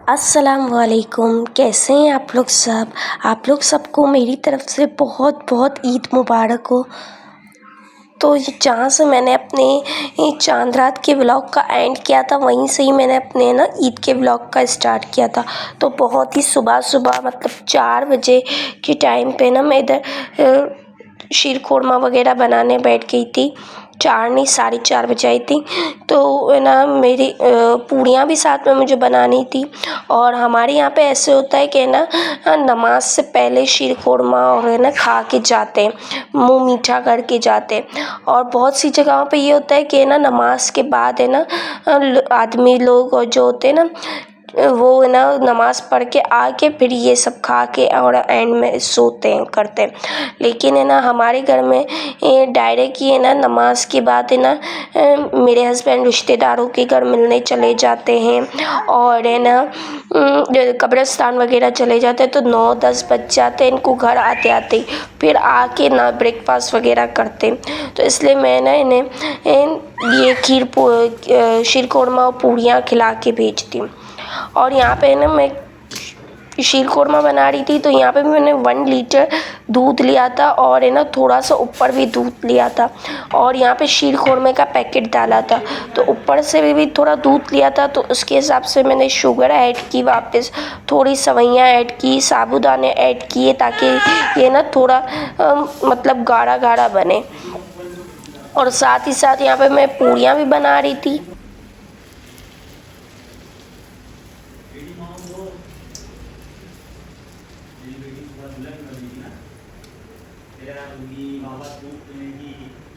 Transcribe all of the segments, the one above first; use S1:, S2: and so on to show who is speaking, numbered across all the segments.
S1: अस्सलाम वालेकुम। कैसे हैं आप लोग सबको मेरी तरफ़ से बहुत बहुत ईद मुबारक हो। तो जहाँ से मैंने अपने चांद रात के व्लॉग का एंड किया था, वहीं से ही मैंने अपने ईद के व्लॉग का स्टार्ट किया था। तो बहुत ही सुबह मतलब 4 बजे के टाइम पे मैं इधर शीर खुरमा वगैरह बनाने बैठ गई थी। 4 नहीं 4:30 बजे आई थी। तो मेरी पूड़ियाँ भी साथ में मुझे बनानी थी। और हमारे यहाँ पे ऐसे होता है कि नमाज से पहले शीर खुरमा और खा के जाते हैं, मुँह मीठा करके जाते हैं। और बहुत सी जगहों पे ये होता है कि नमाज के बाद आदमी लोग और जो होते हैं वो नमाज़ पढ़ के आके फिर ये सब खा के और एंड में सोते हैं करते हैं। लेकिन हमारे घर में डायरेक्ट ये नमाज के बाद मेरे हस्बैंड रिश्तेदारों के घर मिलने चले जाते हैं और कब्रिस्तान वगैरह चले जाते हैं। तो 9-10 बज जाते हैं इनको घर आते आते, फिर आके ब्रेकफास्ट वगैरह करते हैं। तो इसलिए मैं इन्हें ये शीर खुरमा और पूड़ियाँ खिला के भेजती हूँ। और यहाँ पे मैं शीर खुरमा बना रही थी, तो यहाँ पे भी मैंने 1 लीटर दूध लिया था और थोड़ा सा ऊपर भी दूध लिया था। और यहाँ पे शीर खुरमे का पैकेट डाला था, तो ऊपर से भी थोड़ा दूध लिया था। तो उसके हिसाब से मैंने शुगर ऐड की, वापस थोड़ी सवैयाँ ऐड की, साबुदाने ऐड किए, ताकि ये थोड़ा मतलब गाढ़ा गाढ़ा बने। और साथ ही साथ यहाँ पे मैं पूड़ियाँ भी बना रही थी।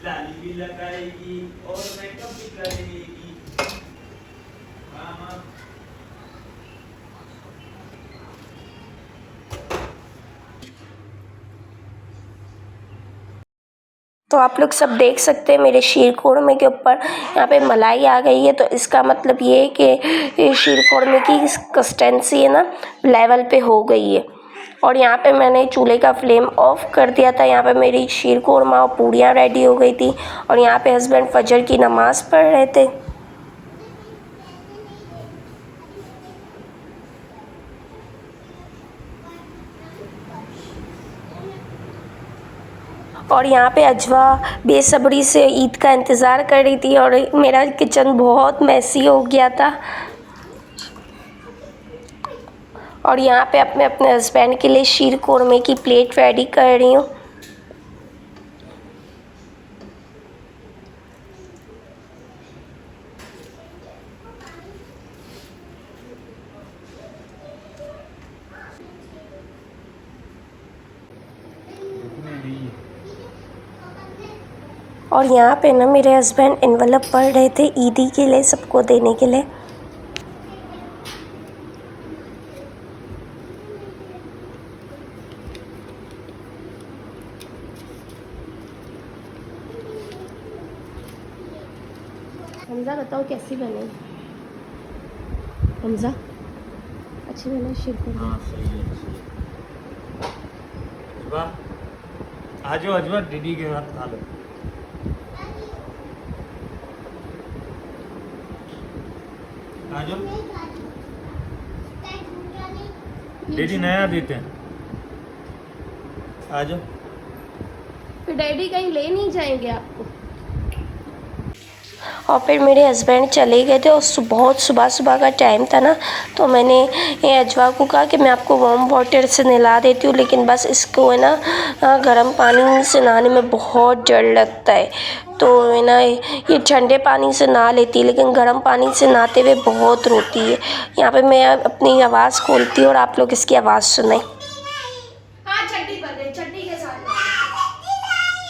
S2: लाली भी लगाएगी और मेकअप भी करेगी।
S1: तो आप लोग सब देख सकते हैं मेरे शीर खुरमे के ऊपर यहाँ पे मलाई आ गई है। तो इसका मतलब ये है कि शीर खुरमे की कंसिस्टेंसी लेवल पे हो गई है। और यहाँ पे मैंने चूल्हे का फ्लेम ऑफ कर दिया था। यहाँ पे मेरी शीर खुरमा और पूड़ियाँ रेडी हो गई थी। और यहाँ पे हस्बैंड फजर की नमाज़ पढ़ रहे थे। और यहाँ पे अजवा बेसब्री से ईद का इंतज़ार कर रही थी। और मेरा किचन बहुत मैसी हो गया था। और यहाँ पे अपने हस्बैंड के लिए शीर खुरमे की प्लेट रेडी कर रही हूँ। और यहाँ पे मेरे हस्बैंड एनवलप पढ़ रहे थे ईदी के लिए, सबको देने के लिए। हमजा बताओ कैसी बने? हमजा अच्छी बने शीर खुरमा?
S2: हाँ सही है। आज अजवा दीदी के साथ खा लो। दीदी नया देते हैं। आ जाओ।
S1: फिर डैडी कहीं ले नहीं जाएंगे आपको? और फिर मेरे हस्बैंड चले गए थे और बहुत सुबह का टाइम था तो मैंने ये अजवा को कहा कि मैं आपको वार्म वाटर से नहला देती हूँ, लेकिन बस इसको गर्म पानी से नहाने में बहुत डर लगता है। तो ये ठंडे पानी से नहा लेती है, लेकिन गर्म पानी से नहाते हुए बहुत रोती है। यहाँ पे मैं अपनी आवाज़ खोलती हूँ और आप लोग इसकी आवाज़ सुने।
S3: हाँ चड्डी बन गई, चड्डी के साथ।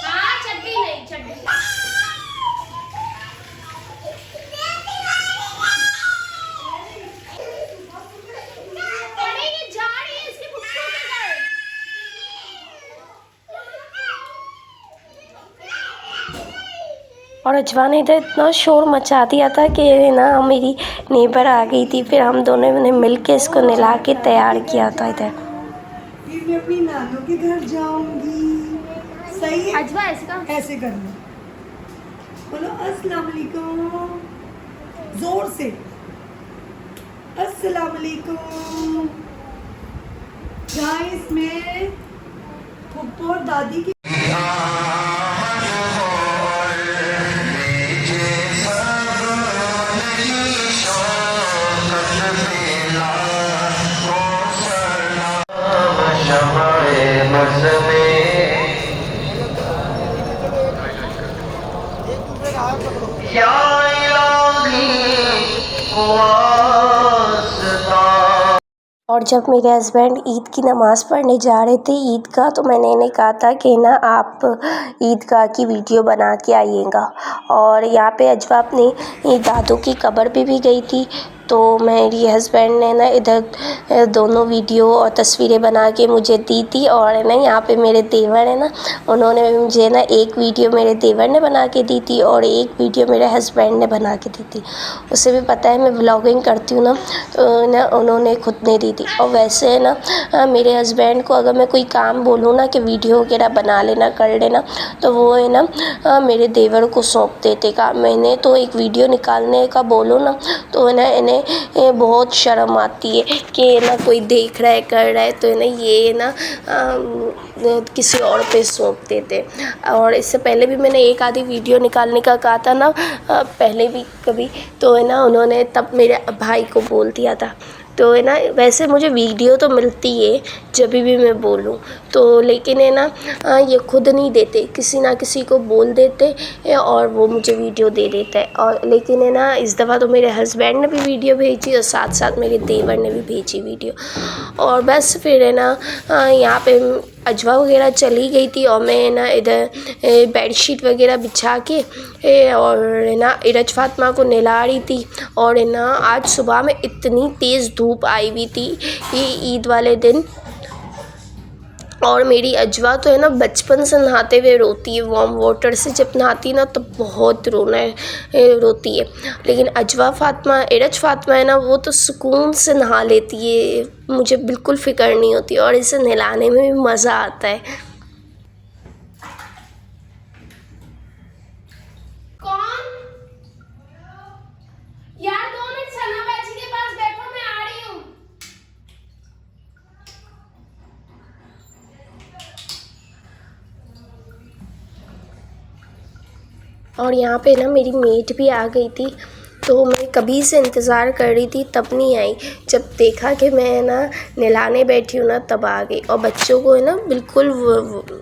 S3: हाँ चड्डी नहीं, चड्डी
S1: और अजवा ने इधर इतना शोर मचा दिया था कि मेरी नेबर आ गई थी। फिर हम दोनों ने मिल के इसको नहला के तैयार किया था इधर।
S4: मैं अपनी नानों के घर जाऊंगी। सही है?
S3: अजवा ऐसे
S4: करना। बोलो अस्सलाम वालेकुम जोर से। अस्सलाम वालेकुम गाइस। मैं फुप्पो और दादी की
S1: और जब मेरे हस्बैंड ईद की नमाज़ पढ़ने जा रहे थे ईद का, तो मैंने इन्हें कहा था कि ना आप ईदगाह की वीडियो बना के आइएगा। और यहाँ पे अजवा अपनी दादू की कब्र पे भी गई थी, तो मेरी हस्बैंड ने ना इधर दोनों वीडियो और तस्वीरें बना के मुझे दी थी। और ना यहाँ पे मेरे देवर है ना, उन्होंने मुझे ना एक वीडियो मेरे देवर ने बना के दी थी और एक वीडियो मेरे हस्बैंड ने बना के दी थी। उसे भी पता है मैं व्लॉगिंग करती हूँ ना, तो ना उन्होंने खुद ने दी थी। और वैसे है ना मेरे हस्बैंड को अगर मैं कोई काम बोलूँ ना कि वीडियो वगैरह बना लेना, कर लेना, तो वो है ना मेरे देवर को सौंप देते। का मैंने तो एक वीडियो निकालने का बोलो ना, तो है ना इन्हें बहुत शर्म आती है कि ना कोई देख रहा है, कर रहा है, तो है ना ये ना किसी और पे सौंप देते। और इससे पहले भी मैंने एक आधी वीडियो निकालने का कहा था ना, पहले भी कभी, तो है ना उन्होंने तब मेरे भाई को बोल दिया था। तो है ना वैसे मुझे वीडियो तो मिलती है जब भी मैं बोलूँ तो, लेकिन है ना ये खुद नहीं देते, किसी ना किसी को बोल देते और वो मुझे वीडियो दे देता है। और लेकिन है ना इस दफ़ा तो मेरे हस्बैंड ने भी वीडियो भेजी और साथ साथ मेरे देवर ने भी भेजी वीडियो। और बस फिर है ना यहाँ पे अजवा वगैरह चली गई थी और मैं ना इधर बेडशीट वगैरह बिछा के और है ना इरज फातिमा को नहला रही थी। और है ना आज सुबह में इतनी तेज़ धूप आई हुई थी ये ईद वाले दिन, और मेरी अजवा तो है ना बचपन से नहाते हुए रोती है, वार्म वाटर से जब नहाती है ना तो बहुत रोती है। लेकिन अजवा फातिमा, इरज फातिमा है ना, वो तो सुकून से नहा लेती है, मुझे बिल्कुल फ़िक्र नहीं होती और इसे नहलाने में भी मज़ा आता है।
S3: कौन? यार 2 मिनट सना बाजी के पास बैठो, मैं आ रही हूँ।
S1: और यहाँ पे ना मेरी मेट भी आ गई थी, तो मैं कभी से इंतज़ार कर रही थी, तब नहीं आई। जब देखा कि मैं ना नहलाने बैठी हूँ ना, तब आ गई। और बच्चों को है ना बिल्कुल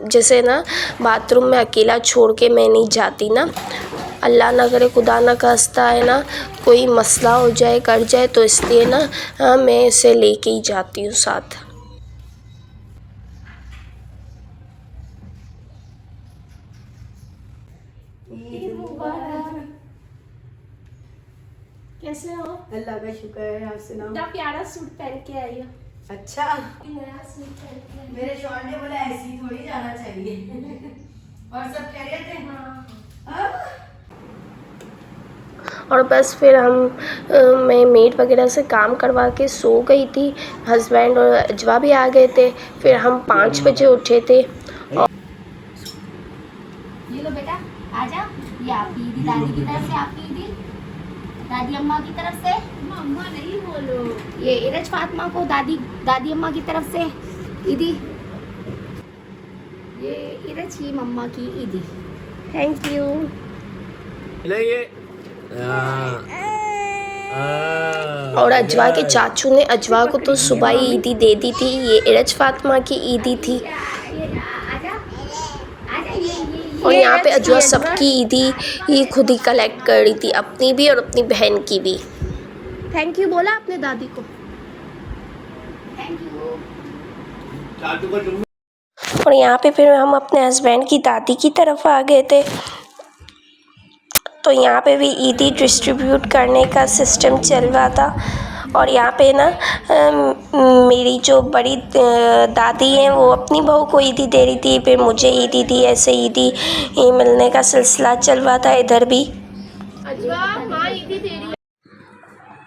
S1: जैसे ना बाथरूम में अकेला छोड़ के मैं नहीं जाती ना, अल्लाह ना करे, खुदा ना खास्ता है ना कोई मसला हो जाए, कर जाए, तो इसलिए ना मैं इसे लेके ही जाती हूँ साथ।
S3: कैसे हो?
S4: अल्लाह का शुक्र है। आप सुनाओ।
S3: इतना प्यारा सूट पहन के आई हो।
S4: अच्छा,
S3: नया सूट पहन के आई हो।
S4: मेरे शौहर ने बोला ऐसी थोड़ी जाना चाहिए। और सब कह रहे थे हाँ।
S1: और बस फिर मैं मेड वगैरह से काम करवा के सो गई थी। हस्बैंड और अजवा भी आ गए थे, फिर हम 5 बजे उठे थे।
S5: ये लो बेटा, आ जाओ। ये आपकी ईदी, दादी की तरफ से आपकी ईदी, दादी अम्मा की तरफ से।
S3: अम्मा नहीं बोलो।
S5: ये इरज फातिमा को दादी अम्मा की तरफ से ईदी। ये इरज की मम्मा की ईदी।
S1: Thank you. और अजवा के चाचू ने अजवा को तो सुबह ही ईदी दे दी थी, ये इरज फातिमा की ईदी थी। और यहाँ पे अजवा सबकी ईदी ये खुद ही कलेक्ट कर रही थी, अपनी भी और अपनी बहन की भी। थैंक यू बोला अपने दादी को।
S5: Thank you.
S1: और यहाँ पे फिर हम अपने हस्बैंड की दादी की तरफ आ गए थे, तो यहाँ पे भी ईदी डिस्ट्रीब्यूट करने का सिस्टम चल रहा था। और यहाँ पे ना मेरी जो बड़ी दादी हैं वो अपनी बहू को ईदी दे रही थी, फिर मुझे ईदी दी, ऐसे ईदी मिलने का सिलसिला चल रहा था इधर भी।
S3: अजवा माँ ईदी दे रही है।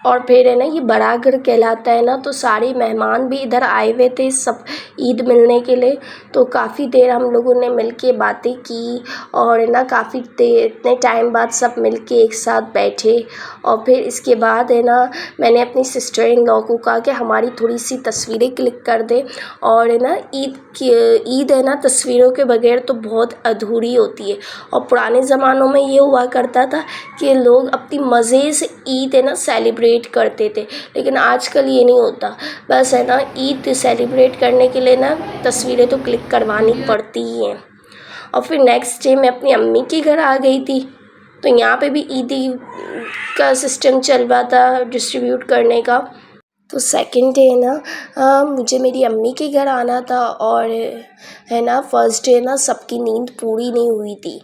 S1: और फिर है ना ये बड़ा घर कहलाता है ना, तो सारे मेहमान भी इधर आए हुए थे सब ईद मिलने के लिए। तो काफ़ी देर हम लोगों ने मिल के बातें की और है ना काफ़ी देर इतने टाइम बाद सब मिल के एक साथ बैठे। और फिर इसके बाद है ना मैंने अपनी सिस्टर इन लॉ को कहा कि हमारी थोड़ी सी तस्वीरें क्लिक कर दे। और है ना ईद है ना तस्वीरों के बगैर तो बहुत अधूरी होती है। और पुराने ज़मानों में ये हुआ करता था कि लोग अपनी मज़े से ईद है ना सेलिब्रेट करते थे, लेकिन आजकल ये नहीं होता। बस है ना ईद सेलिब्रेट करने के लिए ना तस्वीरें तो क्लिक करवानी पड़ती ही हैं। और फिर नेक्स्ट डे मैं अपनी अम्मी के घर आ गई थी, तो यहाँ पे भी ईदी का सिस्टम चल रहा था डिस्ट्रीब्यूट करने का। तो सेकंड डे ना मुझे मेरी अम्मी के घर आना था और है ना फर्स्ट डे ना सबकी नींद पूरी नहीं हुई थी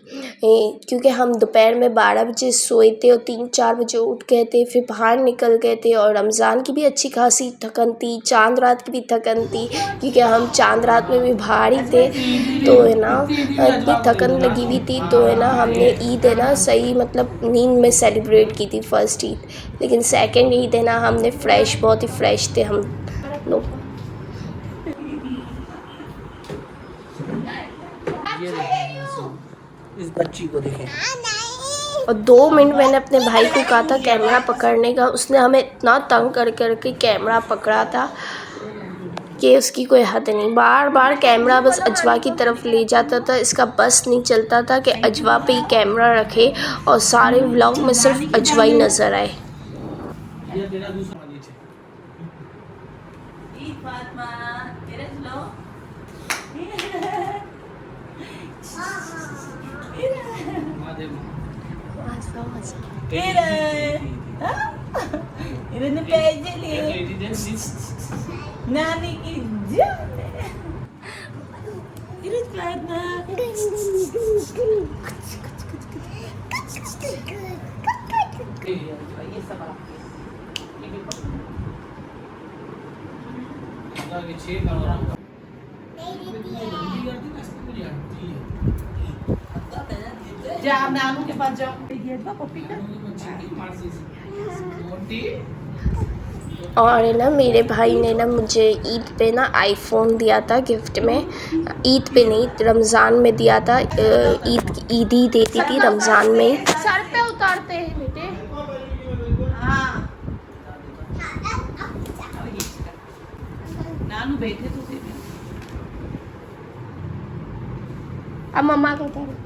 S1: क्योंकि हम दोपहर में 12 बजे सोए थे और 3-4 बजे उठ गए थे, फिर बाहर निकल गए थे। और रमज़ान की भी अच्छी खासी थकन थी, चांद रात की भी थकन थी क्योंकि हम चांद रात में भी बाहर ही थे। तो है ना इतनी थकन लगी हुई थी, तो है ना हमने ईद है ना सही मतलब नींद में सेलिब्रेट की थी फर्स्ट ईद। लेकिन सेकंड ईद है ना हमने बहुत ही फ्रेश थे हम लोग।
S6: इस बच्ची को देखें।
S1: और 2 मिनट मैंने अपने भाई को कहा था कैमरा पकड़ने का, उसने हमें इतना तंग कर करके कैमरा पकड़ा था कि उसकी कोई हद नहीं। बार बार कैमरा बस अजवा की तरफ ले जाता था, इसका बस नहीं चलता था कि अजवा पे ही कैमरा रखे और सारे व्लॉग में सिर्फ अजवा ही नज़र आए।
S4: नानी की जा नानू के पास जाओ।
S1: और है ना मेरे भाई ने ना मुझे ईद पे ना आईफोन दिया था गिफ्ट में। ईद पे नहीं, रमज़ान में दिया था। ईद ही देती थी रमज़ान में।
S3: सर पे उतारते हैं बेटे।
S4: नानू बैठे तो थे।
S3: अब मम्मा को उतारो।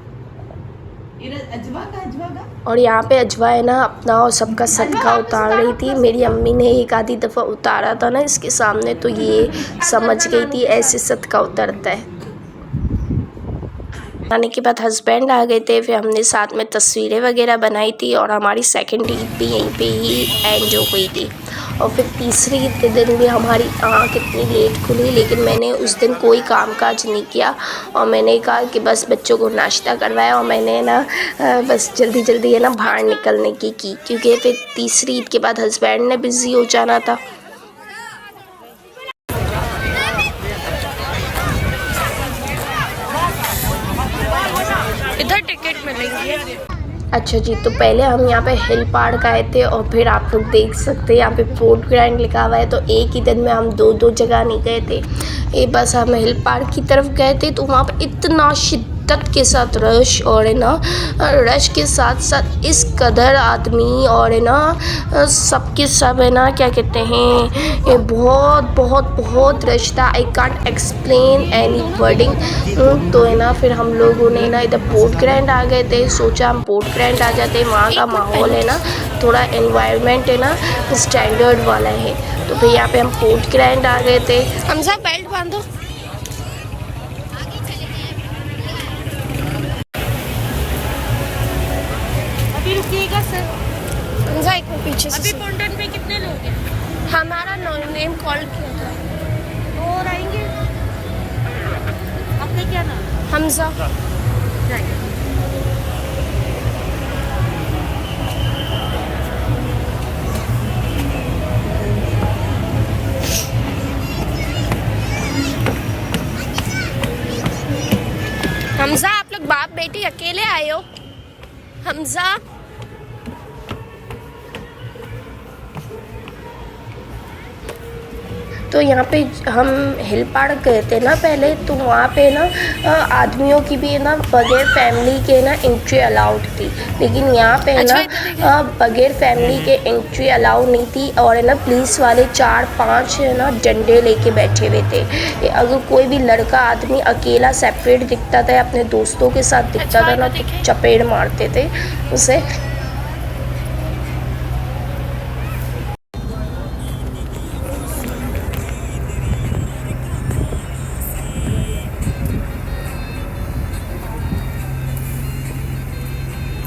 S4: अजवा का
S1: और यहाँ पे अजवा है ना अपना और सबका सदका उतार रही थी। मेरी अम्मी ने एक आधी दफ़ा उतारा था ना इसके सामने, तो ये समझ गई थी ऐसे सदका उतरता है। आने के बाद हस्बैंड आ गए थे, फिर हमने साथ में तस्वीरें वगैरह बनाई थी और हमारी सेकंड ईद भी यहीं पे ही एंड हो गई थी। और फिर तीसरी ईद के दिन भी हमारी आँख इतनी लेट खुली, लेकिन मैंने उस दिन कोई कामकाज नहीं किया और मैंने कहा कि बस बच्चों को नाश्ता करवाया और मैंने ना बस जल्दी जल्दी है ना बाहर निकलने की क्योंकि फिर तीसरी ईद के बाद हस्बैंड ने बिज़ी हो जाना था।
S3: इधर टिकट मिलेगी।
S1: अच्छा जी, तो पहले हम यहाँ पे हिल पार्क आए थे और फिर आप लोग देख सकते हैं यहाँ पे फोर्ट ग्रैंड लिखा हुआ है। तो एक ही दिन में हम दो जगह नहीं गए थे, ये बस हम हिल पार्क की तरफ गए थे। तो वहाँ पे इतना शिद्दत के साथ रश और है ना रश के साथ साथ इस कदर आदमी और है ना सबके सब है ना क्या कहते हैं, ये बहुत बहुत बहुत रश था। I can't explain any wording. तो है ना फिर हम लोगों ने ना इधर पोर्ट ग्रैंड आ गए थे, सोचा हम पोर्ट ग्रैंड आ जाते। वहाँ का माहौल है ना थोड़ा एनवायरनमेंट है ना स्टैंडर्ड वाला है, तो फिर यहाँ पे हम पोर्ट ग्रैंड आ गए थे।
S3: हम सब बेल्ट बांधो। अभी रुकिएगा सर। हमजा एक मिनट पीछे से। अभी फाउंटेन पे कितने लोग हैं? हमारा नेम कॉल किया था और आएंगे। आपका क्या नाम? हमजा। हमजा, आप लोग बाप बेटी अकेले आए हो? हमजा
S1: तो यहाँ पे हम हिल पार्क गए थे ना पहले, तो वहाँ पे ना आदमियों की भी ना बगैर फैमिली के ना एंट्री अलाउड थी, लेकिन यहाँ पे ना बगैर फैमिली के एंट्री अलाउ नहीं थी। और है ना पुलिस वाले 4-5 है ना डंडे लेके बैठे हुए थे। अगर कोई भी लड़का आदमी अकेला सेपरेट दिखता था या अपने दोस्तों के साथ दिखता था ना तो चपेट मारते थे उसे।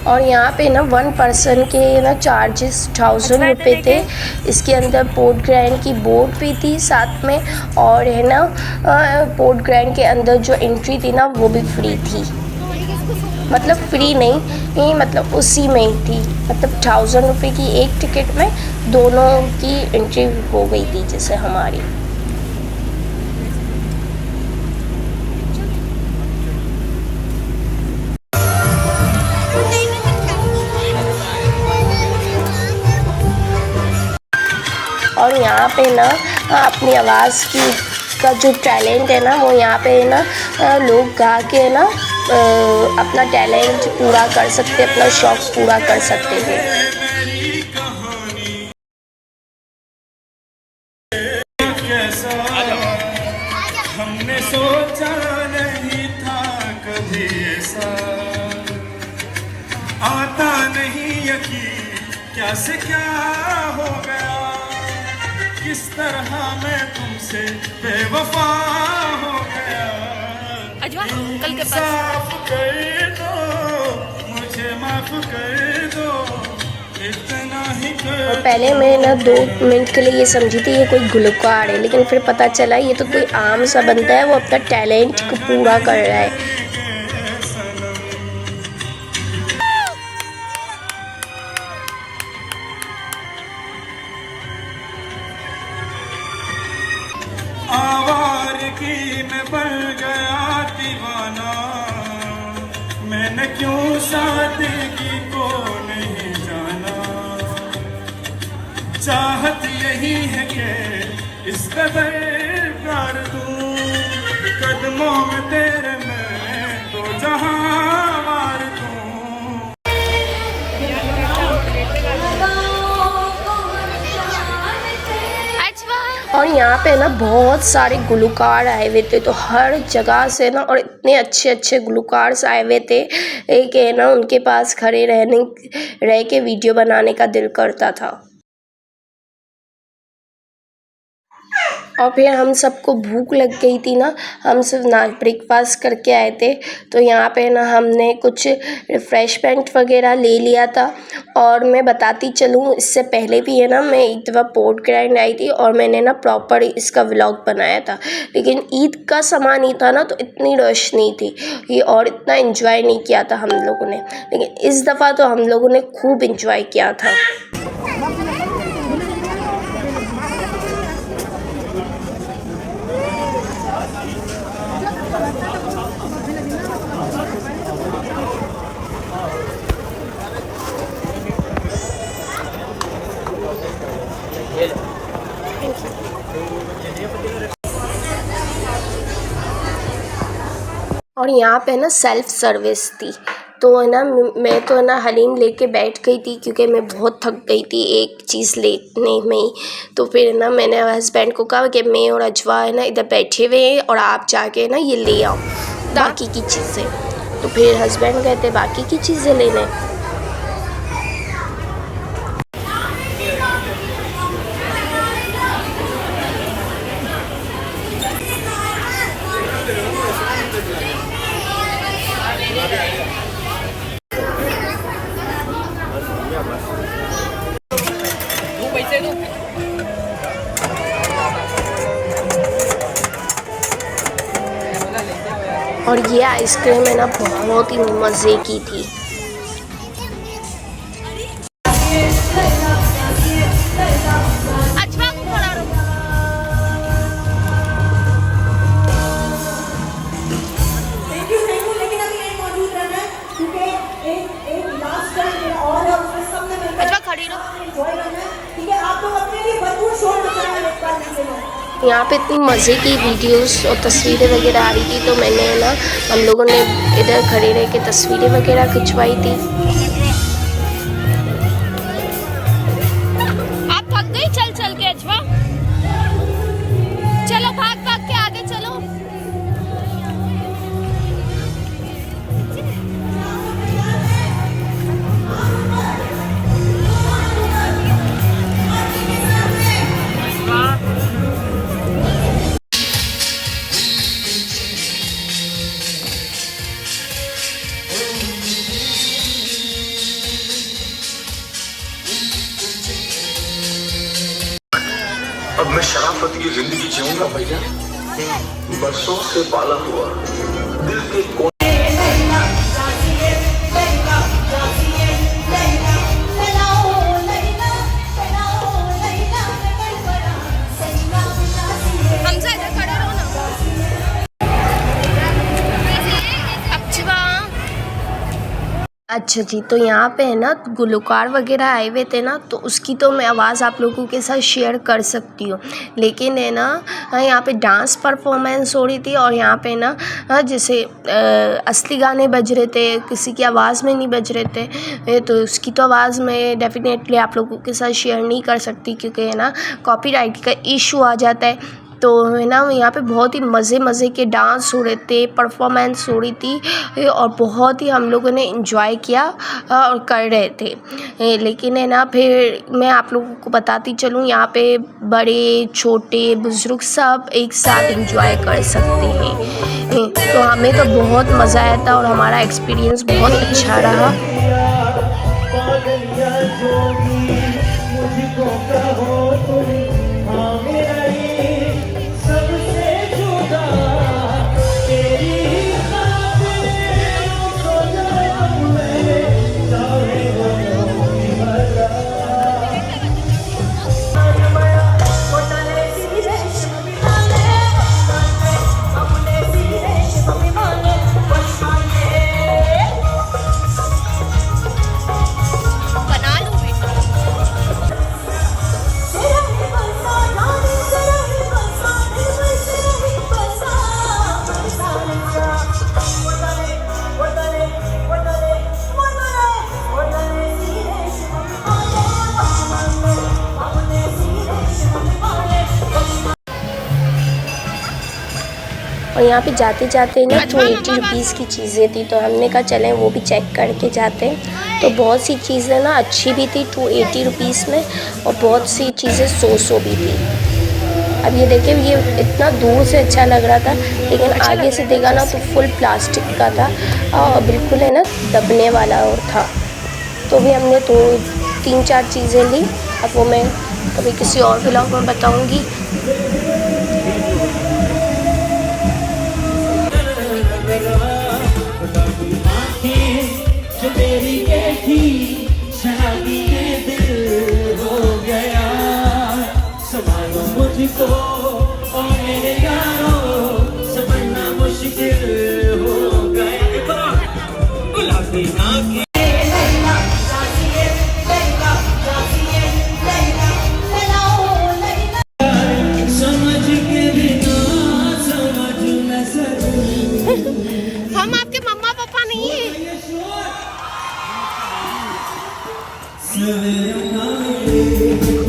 S1: और यहाँ पे ना 1 पर्सन के ना चार्जेस 1000 रुपये थे। इसके अंदर पोर्ट ग्रैंड की बोट भी थी साथ में, और है ना पोर्ट ग्रैंड के अंदर जो एंट्री थी ना वो भी फ्री थी, मतलब फ्री नहीं, मतलब उसी में ही थी, मतलब 1000 रुपये की एक टिकट में दोनों की एंट्री हो गई थी जैसे हमारी। और यहाँ पे ना अपनी आवाज़ का जो टैलेंट है ना वो यहाँ पे ना लोग गा के ना अपना टैलेंट पूरा कर सकते, अपना शौक़ पूरा कर सकते थे।
S6: हमने सोचा नहीं था कभी ऐसा, आता नहीं यकीन क्या से क्या हो गया, किस तरह मैं तुमसे बेवफा हो गया।
S3: अंकल के पास
S6: माफ कर दो, मुझे माफ कर दो, इतना ही कर।
S1: और पहले मैं ना 2 मिनट के लिए ये समझी थी ये कोई गुलकार है, लेकिन फिर पता चला ये तो कोई आम सा बंदा है, वो अपना टैलेंट को पूरा कर रहा है।
S6: आवारगी में बन गया दीवाना, मैंने क्यों सादगी को नहीं जाना। चाहत यही है कि इस कदर प्यार दूं, कदमों में तेरे मैं तो जहां मार दूं।
S1: और यहाँ पे ना बहुत सारे गुलकार आए हुए थे, तो हर जगह से ना, और इतने अच्छे अच्छे गुलकार आए हुए थे एक है ना उनके पास खड़े रह के वीडियो बनाने का दिल करता था। और फिर हम सबको भूख लग गई थी ना, हम सब ना ब्रेकफास्ट करके आए थे, तो यहाँ पे ना हमने कुछ रिफ़्रेशमेंट वगैरह ले लिया था। और मैं बताती चलूँ, इससे पहले भी है ना मैं एक दफ़ा पोर्ट ग्रैंड आई थी और मैंने ना प्रॉपर इसका व्लॉग बनाया था, लेकिन ईद का सामान ही था ना तो इतनी रश नहीं थी ये, और इतना एंजॉय नहीं किया था हम लोगों ने, लेकिन इस दफ़ा तो हम लोगों ने खूब एंजॉय किया था। और यहाँ पे ना सेल्फ सर्विस थी, तो है ना मैं तो है ना हलीम लेके बैठ गई थी क्योंकि मैं बहुत थक गई थी एक चीज़ लेने में ही। तो फिर है ना मैंने हस्बैंड को कहा कि मैं और अजवा है ना इधर बैठे हुए हैं और आप जाके ना ये ले आओ बाकी की चीज़ें। तो फिर हस्बैंड कहते बाकी की चीज़ें लेने। और ये आइसक्रीम है ना बहुत ही मज़े की थी।
S4: लेकिन अभी एक मौजूद रहना है क्योंकि एक लास्ट टाइम और है उसमें सबने मिलकर
S3: खड़ी रहो।
S4: एंजॉय करना है। ठीक है, आप लोग अपने लिए भरपूर शोर मचाना है एक बार नीचे में।
S1: यहाँ पे इतनी मज़े की वीडियोस और तस्वीरें वगैरह आ रही थी, तो मैंने ना हम लोगों ने इधर खड़े रह के तस्वीरें वगैरह खिंचवाई थी।
S3: आप थक गई चल चल के अजवा? चलो भाग भाग के आगे चलो।
S7: अब मैं शराफत की जिंदगी जीऊंगा भैया, बरसों से पाला हुआ दिल के
S3: हमजा इधर खड़े रहो ना।
S1: अच्छा जी, तो यहाँ पे है ना गुलकार वगैरह आए हुए थे ना, तो उसकी तो मैं आवाज़ आप लोगों के साथ शेयर कर सकती हूँ, लेकिन है ना यहाँ पे डांस परफॉर्मेंस हो रही थी और यहाँ पे ना जैसे असली गाने बज रहे थे, किसी की आवाज़ में नहीं बज रहे थे, तो उसकी तो आवाज़ मैं डेफिनेटली आप लोगों के साथ शेयर नहीं कर सकती, क्योंकि है ना कॉपीराइट का इशू आ जाता है। तो है ना यहाँ पे बहुत ही मज़े के डांस हो रहे थे, परफॉर्मेंस हो रही थी और बहुत ही हम लोगों ने एंजॉय किया और कर रहे थे। लेकिन है ना फिर मैं आप लोगों को बताती चलूँ, यहाँ पे बड़े छोटे बुज़ुर्ग सब एक साथ एंजॉय कर सकते हैं। तो हमें तो बहुत मज़ा आया था और हमारा एक्सपीरियंस बहुत अच्छा रहा। और यहाँ पे जाते जाते ना 280 रुपीज़ की चीज़ें थी, तो हमने कहा चलें वो भी चेक करके जाते हैं। तो बहुत सी चीज़ें ना अच्छी भी थी 280 रुपीज़ में, और बहुत सी चीज़ें 100 भी थी। अब ये देखिए, ये इतना दूर से अच्छा लग रहा था, लेकिन आगे से देखा ना तो फुल प्लास्टिक का था और बिल्कुल है ना दबने वाला और था। तो भी हमने तो 3-4 चीज़ें ली। अब वो मैं कभी किसी और व्लॉग में बताऊँगी।
S6: मुझको और मेरे यारों समझना मुश्किल हो गया। गुलाबी आँखें समझ के बिना समझ न सकूं।
S3: हम आपके मम्मा पापा नहीं हैं।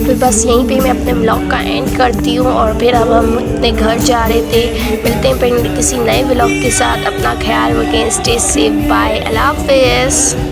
S1: फिर बस यहीं पे मैं अपने व्लॉग का एंड करती हूँ, और फिर अब हम अपने घर जा रहे थे। मिलते हैं फिर किसी नए व्लॉग के साथ। अपना ख्याल रखें, स्टे सेफ, बाय, अल्लाह हाफ़िज़।